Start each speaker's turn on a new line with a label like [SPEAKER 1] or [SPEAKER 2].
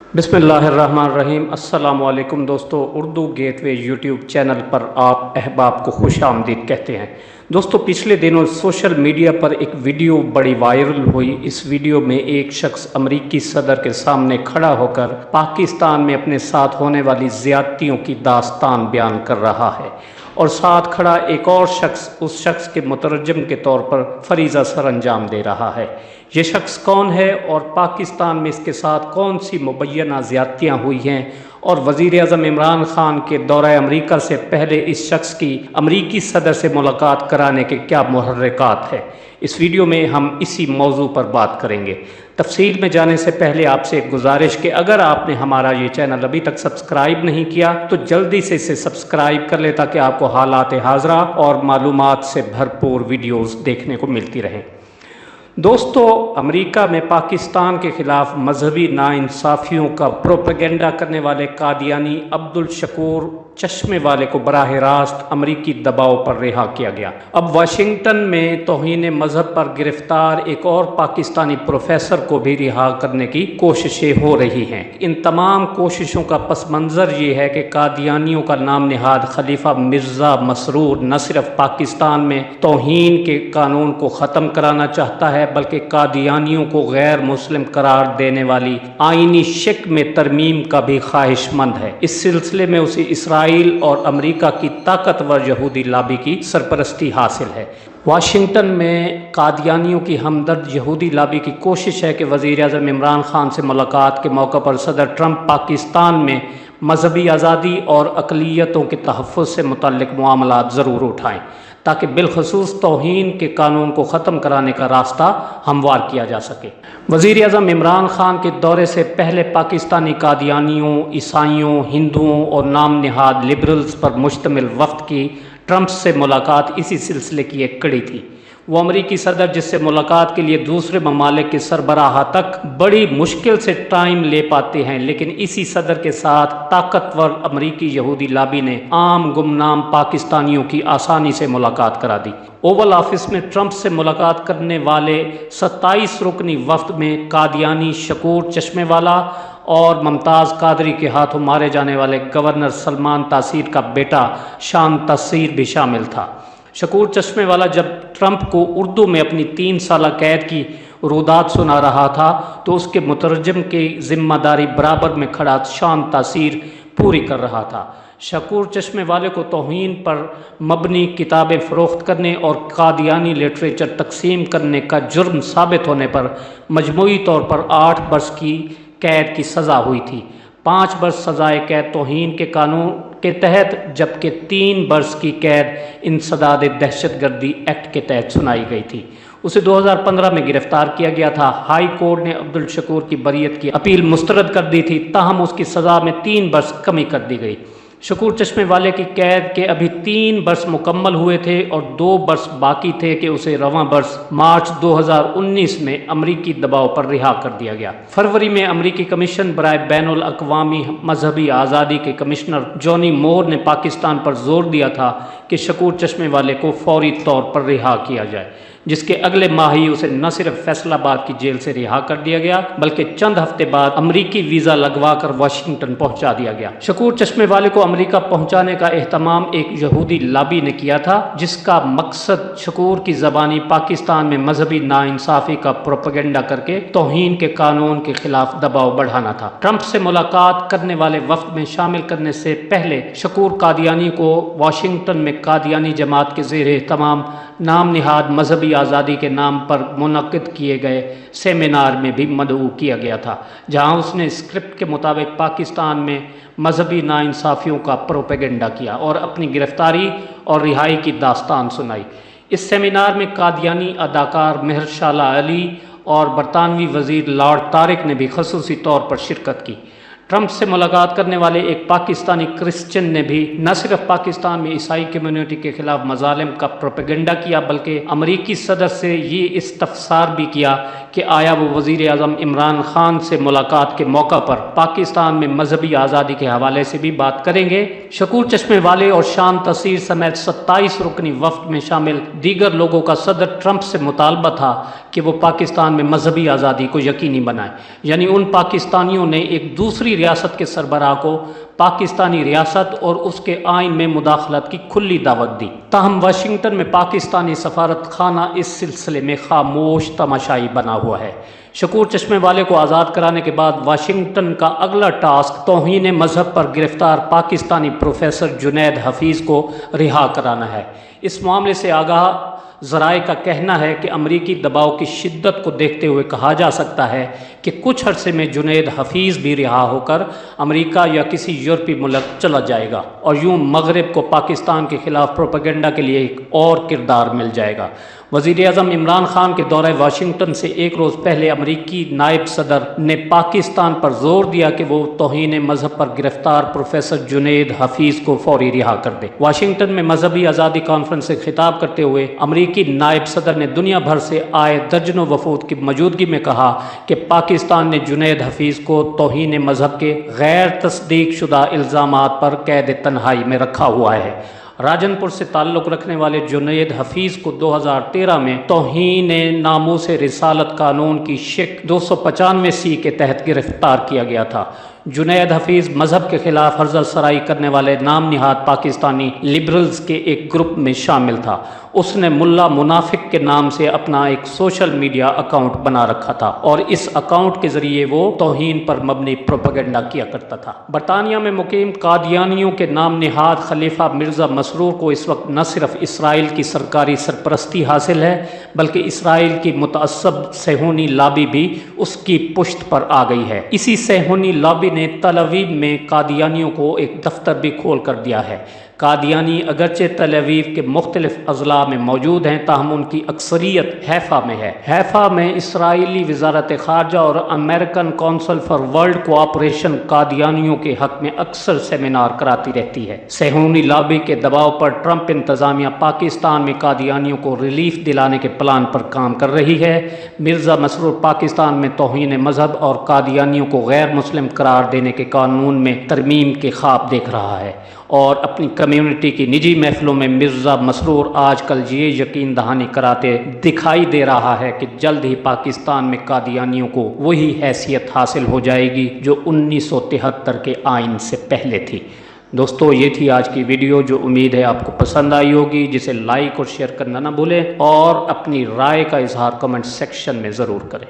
[SPEAKER 1] बिस्मिल्लाहिर्रहमानिर्रहीम। अस्सलाम वालेकुम दोस्तों, उर्दू गेटवे यूट्यूब चैनल पर आप अहबाब को खुश आमदीद कहते हैं। दोस्तों, पिछले दिनों सोशल मीडिया पर एक वीडियो बड़ी वायरल हुई। इस वीडियो में एक शख्स अमरीकी सदर के सामने खड़ा होकर पाकिस्तान में अपने साथ होने वाली ज़्यादतियों की दास्तान बयान कर रहा है और साथ खड़ा एक और शख्स उस शख्स के मुतरजम के तौर पर फरीज़ा सर अंजाम दे रहा है। ये शख्स कौन है और पाकिस्तान में इसके साथ कौन सी मुबैना ज़्यादतियाँ हुई हैं और वज़ीर आज़म इमरान ख़ान के दौरा अमरीका से पहले इस शख्स की अमरीकी सदर से मुलाकात कराने के क्या मुहर्रिकात है, इस वीडियो में हम इसी मौजू पर बात करेंगे। तफसील में जाने से पहले आपसे एक गुजारिश कि अगर आपने हमारा ये चैनल अभी तक सब्सक्राइब नहीं किया तो जल्दी से इसे सब्सक्राइब कर ले ताकि आपको हालात हाज़रा और मालूमात से भरपूर वीडियोज़ देखने को मिलती रहें। दोस्तों, अमेरिका में पाकिस्तान के ख़िलाफ़ मजहबी नाइंसाफ़ियों का प्रोपेगेंडा करने वाले कादियानी अब्दुल शकूर चश्मे वाले को बराह रास्त अमरीकी दबाव पर रिहा किया गया। अब वाशिंगटन में तौहीन मजहब पर गिरफ्तार एक और पाकिस्तानी प्रोफेसर को भी रिहा करने की कोशिशें हो रही हैं। इन तमाम कोशिशों का पस मंज़र ये है कि कादियानियों का नाम निहाद खलीफा मिर्ज़ा मसरूर न सिर्फ पाकिस्तान में तौहीन के कानून को ख़त्म कराना चाहता है बल्कि कादियानियों को गैर मुस्लिम करार देने वाली आईनी शिक में तरमीम का भी ख्वाहिशमंद है। इस सिलसिले में उसे इसराइल और अमेरिका की ताकतवर यहूदी लाबी की सरपरस्ती हासिल है। वाशिंगटन में कादियानियों की हमदर्द यहूदी लाबी की कोशिश है कि वज़ीर आज़म इमरान ख़ान से मुलाकात के मौके पर सदर ट्रंप पाकिस्तान में मजहबी आज़ादी और अक़लियतों के तहफ़्फ़ुज़ से मुतल्लिक़ मामलात ज़रूर उठाएँ ताकि बिलखसूस तौहीन के कानून को ख़त्म कराने का रास्ता हमवार किया जा सके। वज़ीर आज़म इमरान ख़ान के दौरे से पहले पाकिस्तानी कादियानियों, ईसाइयों, हिंदुओं और नाम निहाद लिबरल्स पर मुश्तमिल वफ़द की ट्रंप से मुलाकात इसी सिलसिले की एक कड़ी थी। वो अमरीकी सदर जिससे मुलाकात के लिए दूसरे ममालिक के सरबराह तक बड़ी मुश्किल से टाइम ले पाते हैं, लेकिन इसी सदर के साथ ताकतवर अमरीकी यहूदी लाबी ने आम गुमनाम पाकिस्तानियों की आसानी से मुलाकात करा दी। ओवल ऑफिस में ट्रंप से मुलाकात करने वाले 27 रुकनी वफ़द में कादियानी शकूर चश्मे वाला और मुमताज़ कादरी के हाथों मारे जाने वाले गवर्नर सलमान तासीर का बेटा शान तासीर भी शामिल था। शकूर चश्मे वाला जब ट्रंप को उर्दू में अपनी 3 साल कैद की रुदात सुना रहा था तो उसके मुतरजम की जिम्मेदारी बराबर में खड़ा शान तासीर पूरी कर रहा था। शकूर चश्मे वाले को तौहीन पर मबनी किताबें फ़रोख्त करने और कादियानी लिटरेचर तकसीम करने का जुर्म साबित होने पर मजमूई तौर पर 8 बरस की कैद की सज़ा हुई थी। 5 बरस सज़ाए कैद तौहीन के कानून के तहत जबकि 3 बरस की कैद इंसदाद दहशतगर्दी एक्ट के तहत सुनाई गई थी। उसे 2015 में गिरफ्तार किया गया था। हाई कोर्ट ने अब्दुल शकूर की बरीयत की अपील मुस्तरद कर दी थी, ताहम उसकी सज़ा में 3 बरस कमी कर दी गई। शकूर चश्मे वाले की कैद के अभी 3 बरस मुकम्मल हुए थे और 2 बरस बाकी थे कि उसे रवां बरस मार्च 2019 में अमरीकी दबाव पर रिहा कर दिया गया। फरवरी में अमरीकी कमीशन बराए बैनुल अक़वामी मजहबी आज़ादी के कमिश्नर जॉनी मोर ने पाकिस्तान पर जोर दिया था कि शकूर चश्मे वाले को फौरी तौर पर रिहा किया जाए, जिसके अगले माह ही उसे न सिर्फ फैसलाबाद की जेल से रिहा कर दिया गया बल्कि चंद हफ्ते बाद अमरीकी वीज़ा लगवा कर वाशिंगटन पहुंचा दिया गया। शकूर चश्मे वाले को अमरीका पहुंचाने का एहतमाम एक यहूदी लाबी ने किया था जिसका मकसद शकूर की ज़बानी पाकिस्तान में मजहबी नाइंसाफ़ी का प्रोपेगेंडा करके तौहीन के कानून के खिलाफ दबाव बढ़ाना था। ट्रंप से मुलाकात करने वाले वफ़द में शामिल करने से पहले शकूर कादियानी को वाशिंगटन में कादियानी जमात के ज़ेर एहतमाम नाम निहाद मजहबी आज़ादी के नाम पर मुनक़िद किए गए सेमिनार में भी मदऊ किया गया था, जहां उसने स्क्रिप्ट के मुताबिक पाकिस्तान में मजहबी नाइंसाफ़ियों का प्रोपेगेंडा किया और अपनी गिरफ्तारी और रिहाई की दास्तान सुनाई। इस सेमिनार में कादियानी अदाकार मेहरशाला अली और बरतानवी वज़ीर लॉर्ड तारिक ने भी ख़ुसूसी तौर पर शिरकत की। ट्रंप से मुलाकात करने वाले एक पाकिस्तानी क्रिश्चियन ने भी न सिर्फ पाकिस्तान में ईसाई कम्युनिटी के खिलाफ मजालिम का प्रोपेगेंडा किया, बल्कि अमरीकी सदर से ये इस्तफसार भी किया कि आया वो वज़ीर आज़म इमरान खान से मुलाकात के मौका पर पाकिस्तान में मजहबी आज़ादी के हवाले से भी बात करेंगे। शकूर चश्मे वाले और शान तसीर समेत 27 रुकनी वफ्द में शामिल दीगर लोगों का सदर ट्रंप से मुतालबा था कि वो पाकिस्तान में मजहबी आज़ादी को यकीनी बनाए। यानी उन पाकिस्तानियों ने एक दूसरी रियासत के सरबराह को पाकिस्तानी रियासत और उसके आइन में मुदाखलत की खुली दावत दी। ताहम वाशिंगटन में पाकिस्तानी सफारत खाना इस सिलसिले में खामोश तमाशाई बना हुआ है। शकूर चश्मे वाले को आज़ाद कराने के बाद वाशिंगटन का अगला टास्क तौहीन मजहब पर गिरफ्तार पाकिस्तानी प्रोफेसर जुनैद हफीज़ को रिहा कराना है। इस मामले से आगाह ज़राए का कहना है कि अमरीकी दबाव की शिद्दत को देखते हुए कहा जा सकता है कि कुछ अरसे में जुनैद हफीज़ भी रिहा होकर अमरीका या किसी यूरोपीय मुल्क चला जाएगा और यूं मगरिब को पाकिस्तान के खिलाफ प्रोपेगेंडा के लिए एक और किरदार मिल जाएगा। वज़ीर आज़म इमरान खान के दौरे वाशिंगटन से एक रोज़ पहले अमरीकी नायब सदर ने पाकिस्तान पर जोर दिया कि वो तौहीन मजहब पर गिरफ्तार प्रोफेसर जुनैद हफीज़ को फौरी रिहा कर दे। वाशिंगटन में मजहबी आज़ादी कॉन्फ्रेंस से खिताब करते हुए अमरीकी नायब सदर ने दुनिया भर से आए दर्जनों वफूद की मौजूदगी में कहा कि पाकिस्तान ने जुनैद हफीज़ को तौहीन मजहब के गैर तस्दीक शुदा इल्ज़ामात पर कैद तन्हाई में रखा हुआ है। राजनपुर से ताल्लुक़ रखने वाले जुनैद हफीज़ को 2013 में तौहीन नामूस रिसालत कानून की शिक 295C के तहत गिरफ्तार किया गया था। जुनैद हफीज़ मजहब के खिलाफ हर्जा सराई करने वाले नाम निहाद पाकिस्तानी लिबरल्स के एक ग्रुप में शामिल था। उसने मुल्ला मुनाफिक के नाम से अपना एक सोशल मीडिया अकाउंट बना रखा था और इस अकाउंट के ज़रिए वो तौहीन पर मबनी प्रोपेगेंडा किया करता था। बरतानिया में मुकीम कादियानियों के नाम निहाद खलीफा मिर्ज़ा मसरूर को इस वक्त न सिर्फ इसराइल की सरकारी सरपरस्ती हासिल है, बल्कि इसराइल की मुतअस्सब सेहूनी लॉबी भी उसकी पुश्त पर आ गई है। इसी सेहूनी लॉबी ने तल अवीव में कादियानियों को एक दफ्तर भी खोल कर दिया है। कादियानी अगरचे तल अवीव के मुख्तलिफ अजला में मौजूद हैं, ताहम उनकी अक्सरियत हैफा में है। हैफा में इसराइली वजारत खारजा और American Council for World Cooperation कादियानियों के हक में अक्सर सेमिनार कराती रहती है। सेहूनी लॉबी के दबाव पर ट्रंप इंतजामिया पाकिस्तान में कादियानियों को रिलीफ दिलाने के प्लान पर काम कर रही है। मिर्ज़ा मसरूर पाकिस्तान में तौहीन मजहब और कादियानियों को गैर मुस्लिम करार देने के कानून में तरमीम के ख्वाब देख रहा है और अपनी कम्युनिटी की निजी महफिलों में मिर्ज़ा मसरूर आजकल ये यकीन दहानी कराते दिखाई दे रहा है कि जल्द ही पाकिस्तान में कादियानियों को वही हैसियत हासिल हो जाएगी जो 1973 के आइन से पहले थी। दोस्तों, ये थी आज की वीडियो जो उम्मीद है आपको पसंद आई होगी, जिसे लाइक और शेयर करना ना भूलें और अपनी राय का इजहार कमेंट सेक्शन में ज़रूर करें।